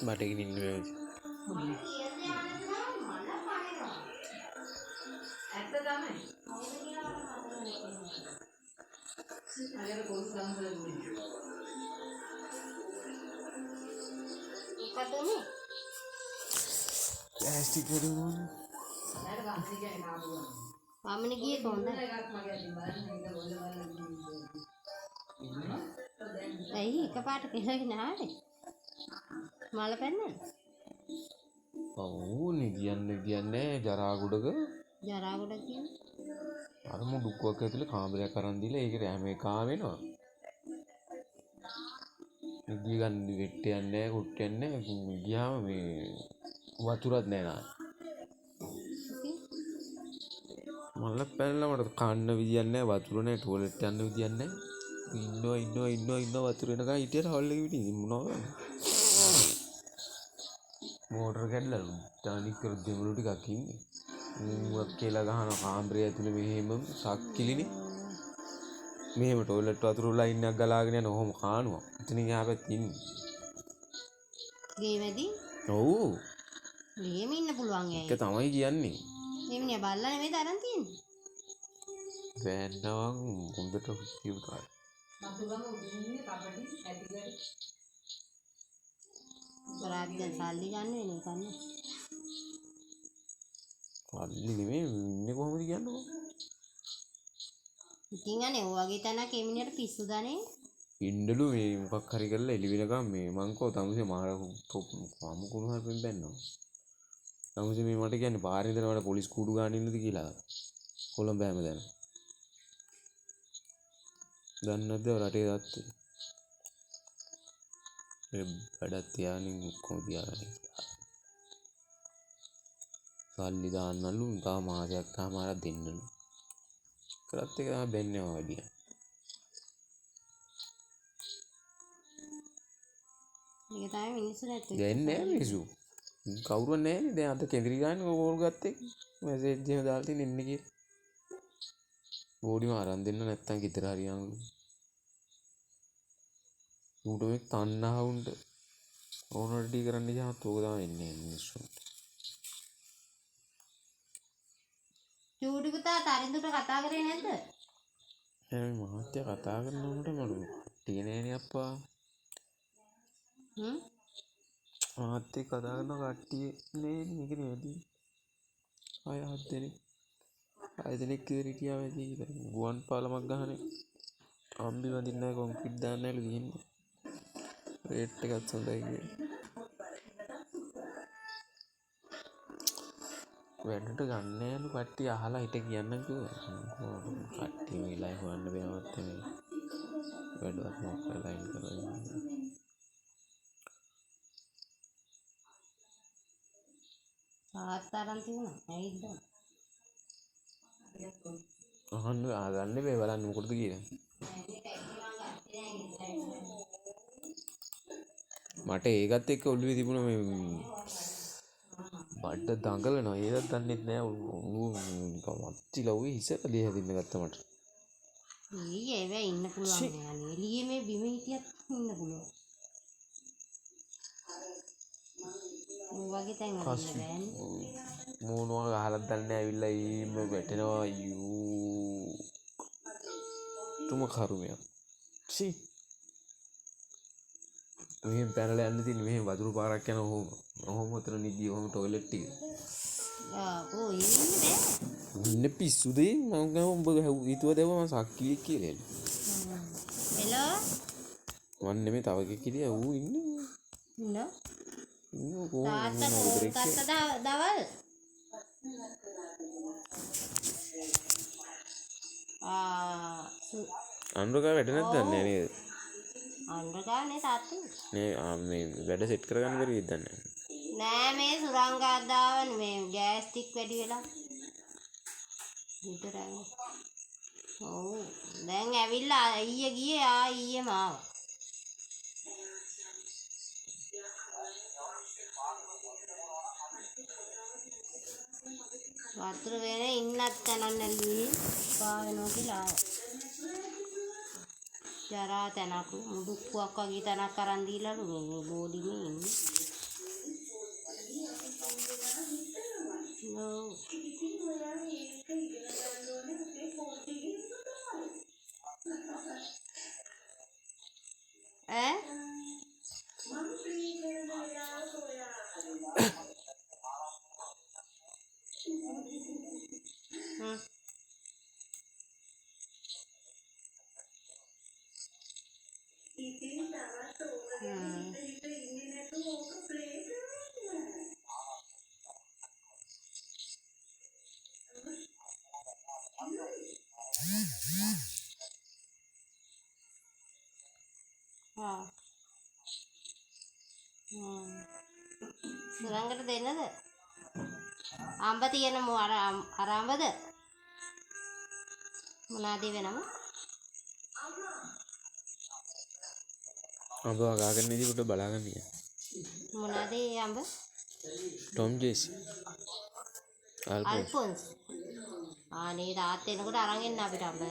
බඩගිනින් ඉන්නේ ඇත්ත තමයි. අර පොඩි සම්බන්ධ කතනේ ප්ලාස්ටික් වලින් නේද ගන්න කියන්නේ නාමුවා. මමනේ ගියේ කොහොමද? එකක් මගේ අතින් බලන්න ඉන්න බොල්ල ඇයි එකපාරට කෙලගෙන ආවේ? මල පැන්නද? ඔව්නේ කියන්නේ ජරා ගොඩක ජරා කොට කියන්නේ අර මුඩුක්කක් ඇතුලේ කාමරයක් අරන් දීලා ඒකට හැම එකා වෙනවා. නිදි ගන්න වෙට්ටයක් නැහැ කුට්ටයක් නැහැ. ගියාම මේ වතුරක් නැහැ නා. මල පැනලා මට කන්න විදියක් නැහැ වතුර නැහැ ටොයිලට් යන්න විදියක් නැහැ. ඉන්නවා වතුර එනකන් හිටියට හොල් එකේ පිටින් මොනවා මෝටර කැඩලා ටානික් කර දෙමළු ටිකක් ඉන්නේ. මුවක් කියලා ගහන කාමරය ඇතුලේ මෙහෙම සක්කිලිනේ. මෙහෙම ටොයිලට් වතුර ලයින් එකක් ගලාගෙන යන ඔහොම කානුවා. එතනින් එහා පැත්තේ ඉන්නේ. ගේ වැඩි? ඔව්. ගෙම ඉන්න පුළුවන් ඒක ඇයි? තමයි කියන්නේ. එන්නේ බල්ලා නෙමෙයි තරන් තියෙන්නේ. වැන්නාවන් හොඳට කිව්වා. මතුගම උදින්නේ කපටි ඇතිගට. රාජ්‍යන් සල්ලි ගන්න වෙන එක නේ. පල්ලි නෙමෙයි ඉන්නේ කොහොමද කියන්නේ? ඉතින් අනේ ඔය වගේ තැනක එමිනියට පිස්සු දනේ. ඉන්නලු මේ මොකක් හරි කරලා එළි වෙනකම් මේ මං කෝ තමුසේ මාර කුණු හරිපෙන් බැන්නවා. තමුසේ මේ මට කියන්නේ පාරේ ඉඳලා මට පොලිස් කූඩු ගන්න ඉන්නද කියලා. කොළඹ හැමදාම. දන්නේ නැද්ද රටේ තාත්තේ? මේ බඩත් තියානින් කොහොමද තියාගන්නේ? සල්ලි දාන්නලු තා මාසයක් තමාරක් දෙන්නලු. කරත් එක තමයි බැන්නේ වැඩි. මේක තමයි මිනිස්සු නැත්තේ. දෙන්නේ නැහැ මිනිස්සු. කවුරුවත් නැහැනේ. දැන් අද කෙඳිරි ගන්න ඕගොල්ලෝ ගත්තේ. මැසේජ් එකක් දාලා තියෙන ඉන්නේ කියලා. බෝඩිම අරන් දෙන්න නැත්තම් ගෙදර හරියන්නේ. ඌට මේ තණ්හාවුන්ට ඕනඩි කරන්න ගියාම ඕක තමයි එන්නේ මිනිස්සුන්ට. චූටි පුතා තරිඳුට කතා කරේ නැද්ද? එහෙනම් මහත්තයා කතා කරනකොට මට තියෙනේනේ අප්පා. මහත්තයා කතා කරන කට්ටිය නේ මේක නෙවෙයි. අය හත් දෙනෙක්. අය දෙනෙක් ඉදිරි හිටියා වැඩි කියලා. ගුවන් පාලමක් ගහනේ. අම්බි වදින්න නැහැ කොන්ක්‍රීට් දාන්න නැහැ තියෙන්නේ. රේට් එකත් හොඳයි කියලා. වැඩට ගන්න යනු කට්ටිය අහලා හිට කියන්නකෝ. කට්ටිය මේලයි හොයන්න බෑවත් මේ වැඩවත් මොකක් ලයින් කරලා ආත්තරන් තියුණා. ඇයිද? අහන්න ආගන්න බෑ බලන්න මොකටද කියලා. මට ඒකත් එක්ක ඔළුවේ තිබුණා මේ බඩ දඟලනවා. ඒකත් දන්නෙත් නෑ. වත්තිලා ඔය හිසක දිහ හැදින්න ගත්තා මට. ඊයේ ඉන්න පුළුවන් නෑ. එළියේ මේ බිම හිටියත් ඉන්න පුළුවන්. ඔය වගේ තැන් වල ඉන්න බෑනේ. මූණුව ගහලත් දන්නේ ඇවිල්ලා ඊම වැටෙනවා අයියෝ. තුම කරුමයක්. සී මෙහෙම පැනලා යන්න තියෙන මෙහෙම වතුරු පාරක් යන ඔහොම උතන නිදි ඔහොම টয়ලට් එක. ආපෝ ඉන්නේ බෑ. ඉන්න පිස්සුද මම ගම උඹ හිතුව දැව මම සක්කියෙක් කියලා. හෙලෝ මන් නෙමෙයි තව එකෙක් හිටියා ඌ ඉන්නේ. නෝ ඌ කොහොමද තාත්තා දවල් අනුරකා වැඩ නැද්ද දන්නේ නේද? අන්ඩගානේ තාත්තු මේ වැඩ සෙට් කරගන්න බැරි වෙද්ද දන්නේ නෑ මේ සුරංගාදාවන් මේ ගෑස් ටික් වැඩි වෙලා විතරයි. ඔව් දැන් ඇවිල්ලා ඊයේ ගියේ ඊයේම ආවා. වතුර වෙන ඉන්නත් තැනක් නැල්ලි පාවෙනවා කියලා ආවා. ජරා තැනක් මුදුක්කුවක් වගේ තැනක් අරන් දීලාලු මේ බෝඩිමේ ඉන්නේ. නෝ ඈ සුරංගට දෙන්නද? අම්බ තියෙන අර අම්බද? මොනවාද වෙනම? අඹ වගාගෙන ඉදි කොට බලාගන්න ඉන්නේ. මොනවාද අම්බ? ටොම් ජේසි. අල්ෆොන්ස්. ආනේ තාත් එනකොට අරන් එන්න අපිට අම්බ.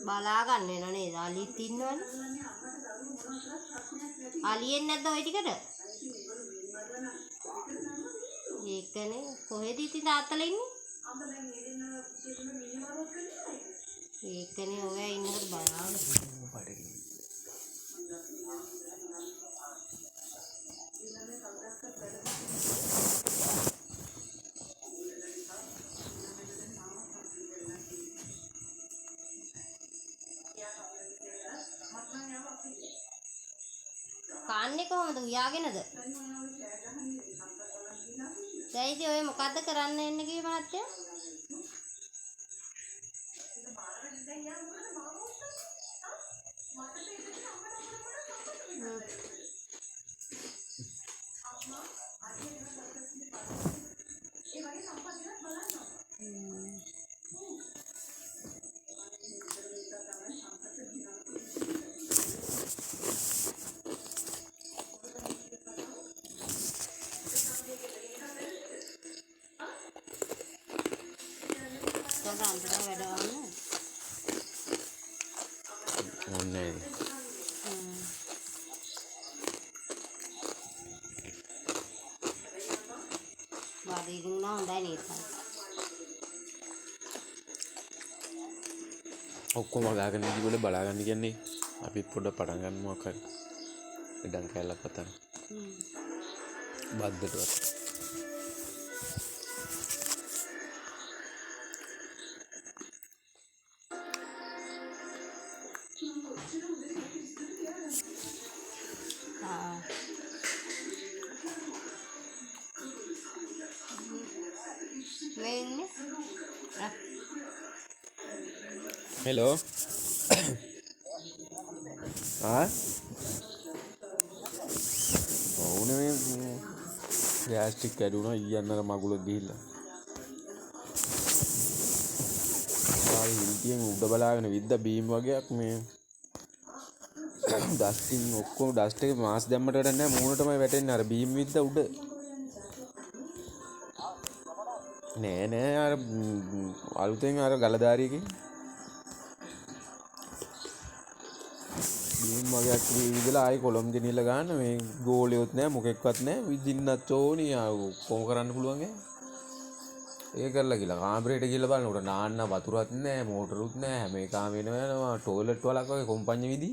බලා ගන්න වෙන නේද? අලිත් ඉන්නවනේ. අලියෙන් නැද්ද ওই ටිකට? ඒකනේ කොහෙද ඉතින් තාත්තලා ඉන්නේ? ඒකනේ ඔය ඉන්නකොට බලාගෙන. කාන්නේ කොහමද උයාගෙනද? දැන් ඉතින් ඔය මොකද්ද කරන්න එන්න කිව්වේ මහත්තයා? ඔක්කොම වගාගෙන ඉදි කොට බලාගන්න කියන්නේ අපිත් පොඩ්ඩක් පටන් ගන්න මොකක් හරි ඉඩම් කැලක් වතන බද්දටවත් हेलो हाँ गैस टिक करूँ ना ये अंदर मगुल गीला පිටියෙන් උඩ බලාගෙන විද්ද බීම් වගේක් මේ ඩස්ටින් ඔක්කොම ඩස්ට් එක මාස් දැම්මට වැඩක් නැහැ මූණටමයි වැටෙන්නේ අර බීම් විද්ද උඩ නෑ අර අලුතෙන් අර ගලදාරියකින් බීම් වගේක් විදලා ආයි කොලම් ගෙනියලා ගන්න මේ ගෝලියොත් නැහැ මොකෙක්වත් නැහැ විදින්නත් ඕනි කොහොම කරන්න පුළුවන් ඒක කරලා ගිහලා කාමරේට ගිහලා බලනකොට නාන්න වතුරත් නැහැ මෝටරුත් නැහැ හැම එකම වෙනවා ටොයිලට් වලක් වගේ කොම්පඤ්ඤ විදි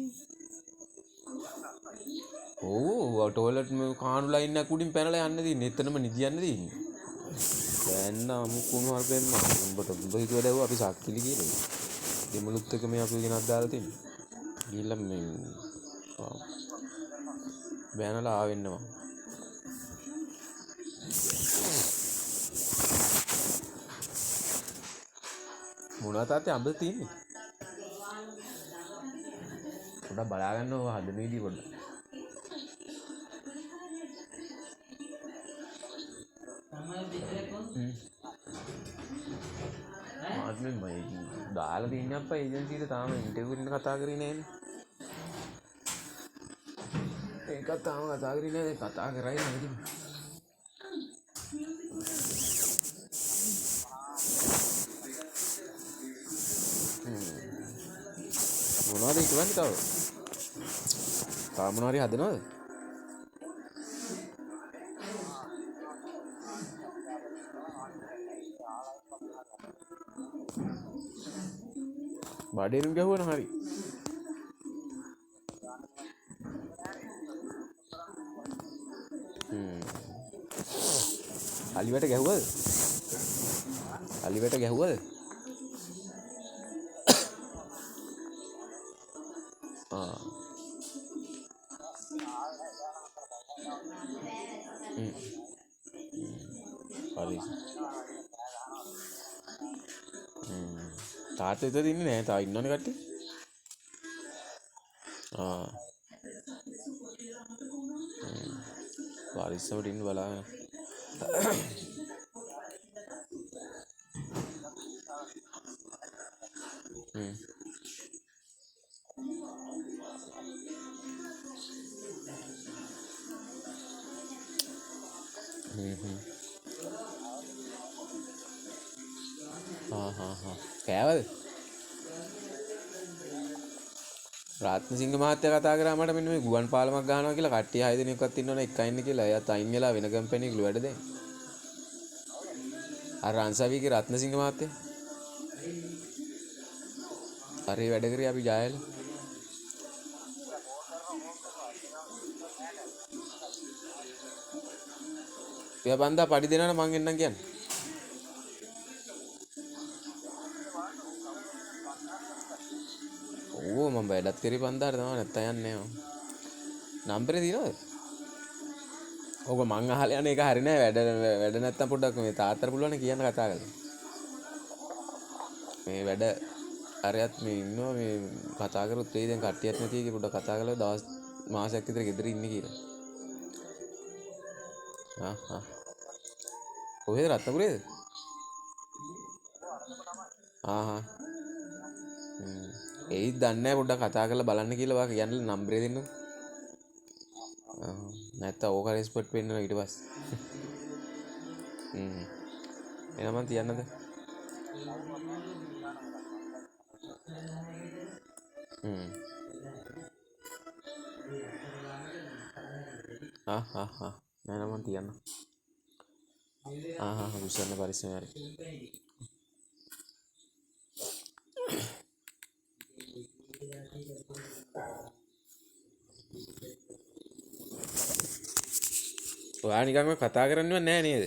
ඔව් ටොයිලට් කාණු ලයින් එකක් උඩින් පැනලා යන්න තියෙන්නේ එතනම නිදියන්න තියෙන්නේ දැන් අමුකුණු හර්පෙන්න උඹට උඹ හිතුවා දැවුවා අපි සක්කිලි කියලා දෙමළුත් එක මේ අපි ගෙනත් දාලා තින්නේ ගිහලා මේ බෑනලා ආවෙන්න මම මොනවා තාත්තේ අඹ තියෙන්නේ පොඩ්ඩක් බලා ගන්න ඕවා හදන විදිය පොඩ්ඩක් මාත්මේ මම දාලා තියන්නේ අප්පා ඒජන්සියට තාම ඉන්ටර්විව් එකට කතා කරේ නෑනේ ඒකත් තාම කතා කරේ නෑ කතා කරයි නේද මොනවද කියන්නේ තව මොනවා හරි හදනවද බඩේරුම් ගැහුවන හරි අලිවට ගැහුවද අලිවට ගැහුවද තාත්තා එතන ඉන්නේ නෑ තා ඉන්නවනේ කට්ටිය පරිස්සමට ඉන්න බලාගෙන කෑවද රාත්නසිංහ මහත්තයා කතා කරා මට මෙන්න මේ ගුවන් පාලමක් ගන්නවා කියලා කට්ටිය 6 දිනකවත් ඉන්නවනේ එකයි ඉන්නේ කියලා එයාත් අයින් වෙලා වෙන කම්පැනි එකකට වැඩ දැන් අර රන්සවිගේ රත්නසිංහ මහත්තයා හරි වැඩ කරේ අපි ජයල එයා බන්දා පඩි දෙනවා නම් මං එන්නම් කියන්නේ ඕ මම වැඩත් කරේ බන්දාට තමයි නැත්තම් යන්නේ නෑ නම්බරේ දිනවද ඕක මං අහලා යන එක හරි නෑ වැඩ නැත්තම් පොඩ්ඩක් මේ තාත්තට පුළුවන් කියන්න කතා කරලා මේ වැඩ අරයත් මේ ඉන්නවා මේ කතා කරොත් වෙයි දැන් කට්ටියත් නැති එකේ පොඩ්ඩක් කතා කරලා දවස් මාසයක් විතර ගෙදර ඉන්නේ කියලා කොහෙද රත්නපුරේද ඒත් දන්නේ නැහැ පොඩ්ඩක් කතා කරලා බලන්න කියලා වා කියන්න නම්බරේ දෙන්න නැත්නම් ඕක රෙස්පෙක්ට් වෙන්න ඊට පස්සේ එහෙනම් මන් තියන්නද නෑ මන් තියන්න උස්සන්න පරිස්සමෙන් හරි ඔයා නිකන්ම කතා කරන්නව නෑ නේද